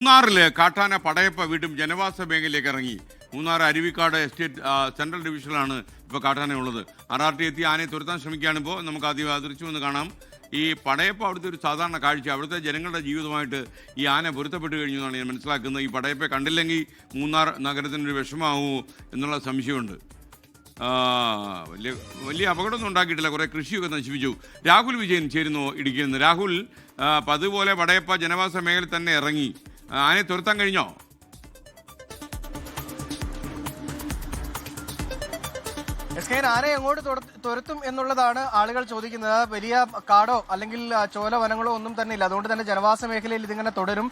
മൂന്നാറില് കാട്ടാന പടയപ്പ വീണ്ടും ജനവാസ മേഖലയിലേക്ക് ഇറങ്ങി. മൂന്നാർ അരുവിക്കാട് എസ്റ്റേറ്റ് സെൻട്രൽ ഡിവിഷനിലാണ് ഇപ്പോൾ കാട്ടാന ഉള്ളത്. RRT എത്തി ആനയെ തുരത്താൻ ശ്രമിക്കുകയാണ്. ഇപ്പോൾ നമുക്ക് ആദ്യം ദൃശ്യമൊന്ന് കാണാം. ഈ പടയപ്പ അവിടുത്തെ ഒരു സാധാരണ കാഴ്ച, അവിടുത്തെ ജനങ്ങളുടെ ജീവിതമായിട്ട് ഈ ആന പൊരുത്തപ്പെട്ട് കഴിഞ്ഞു എന്നാണ് ഞാൻ മനസ്സിലാക്കുന്നത്. ഈ പടയപ്പയെ കണ്ടില്ലെങ്കിൽ മൂന്നാർ നഗരത്തിനൊരു വിഷമാവൂ എന്നുള്ള സംശയമുണ്ട്. വലിയ അപകടമൊന്നും ഉണ്ടാക്കിയിട്ടില്ല, കുറേ കൃഷിയൊക്കെ നശിപ്പിച്ചു. രാഹുൽ വിജയൻ ചേരുന്നു ഇടുക്കിയിൽ നിന്ന്. രാഹുൽ, പതുപോലെ പടയപ്പ ജനവാസ മേഖലയിൽ തന്നെ ഇറങ്ങി, ആനയെ തുരത്താൻ കഴിഞ്ഞോ? ആനയെ എങ്ങോട്ട് തുരത്തും എന്നുള്ളതാണ് ആളുകൾ ചോദിക്കുന്നത്. വലിയ കാടോ അല്ലെങ്കിൽ ചോല വനങ്ങളോ ഒന്നും തന്നെ ഇല്ല, അതുകൊണ്ട് തന്നെ ജനവാസ മേഖലയിൽ ഇതിങ്ങനെ തുടരും.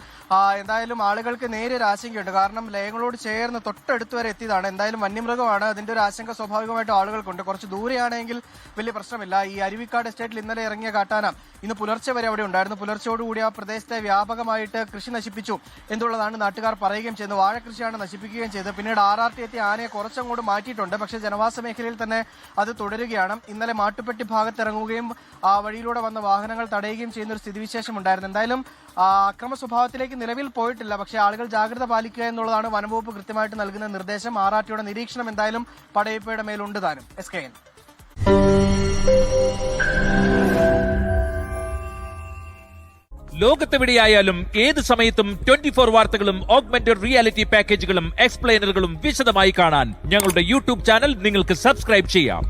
എന്തായാലും ആളുകൾക്ക് നേരെ ഒരു ആശങ്കയുണ്ട്, കാരണം ലയങ്ങളോട് ചേർന്ന് തൊട്ടടുത്ത് വരെ എത്തിയതാണ്. എന്തായാലും വന്യമൃഗമാണ്, അതിന്റെ ഒരു ആശങ്ക സ്വാഭാവികമായിട്ടും ആളുകൾക്കുണ്ട്. കുറച്ച് ദൂരെയാണെങ്കിൽ വലിയ പ്രശ്നമില്ല. ഈ അരുവിക്കാട് എസ്റ്റേറ്റിൽ ഇന്നലെ ഇറങ്ങിയ കാട്ടാന ഇന്ന് പുലർച്ചെ വരെ അവിടെ ഉണ്ടായിരുന്നു. പുലർച്ചയോടുകൂടി ആ പ്രദേശത്തെ വ്യാപകമായിട്ട് കൃഷി നശിപ്പിച്ചു എന്നുള്ളതാണ് നാട്ടുകാർ പറയുകയും ചെയ്യുന്നത്. വാഴകൃഷിയാണ് നശിപ്പിക്കുകയും ചെയ്തത്. പിന്നീട് RRT എത്തി ആനയെ കുറച്ചങ്ങോട്ട് മാറ്റിയിട്ടുണ്ട്, പക്ഷേ ജനവാസ മേഖലയിൽ തന്നെ അത് തുടരുകയാണ്. ഇന്നലെ മാട്ടുപ്പെട്ടി ഭാഗത്ത് ഇറങ്ങുകയും ആ വഴിയിലൂടെ വന്ന വാഹനങ്ങൾ തടയുകയും ചെയ്യുന്ന ഒരു സ്ഥിതിവിശേഷം ഉണ്ടായിരുന്നു. എന്തായാലും അക്രമ സ്വഭാവത്തിലേക്ക് നിലവിൽ പോയിട്ടില്ല, പക്ഷേ ആളുകൾ ജാഗ്രത പാലിക്കുക എന്നുള്ളതാണ് വനംവകുപ്പ് കൃത്യമായിട്ട് നൽകുന്ന നിർദ്ദേശം. RRTയുടെ നിരീക്ഷണം എന്തായാലും പടയപ്പയുടെ മേലുണ്ട് താനും. SKN. ലോകത്തെവിടെയായാലും ഏത് സമയത്തും 24 വാർത്തകളും ഓഗ്മെന്റഡ് റിയാലിറ്റി പാക്കേജുകളും എക്സ്പ്ലെയിനറുകളും വിശദമായി കാണാൻ ഞങ്ങളുടെ YouTube ചാനൽ നിങ്ങൾക്ക് സബ്സ്ക്രൈബ് ചെയ്യാം.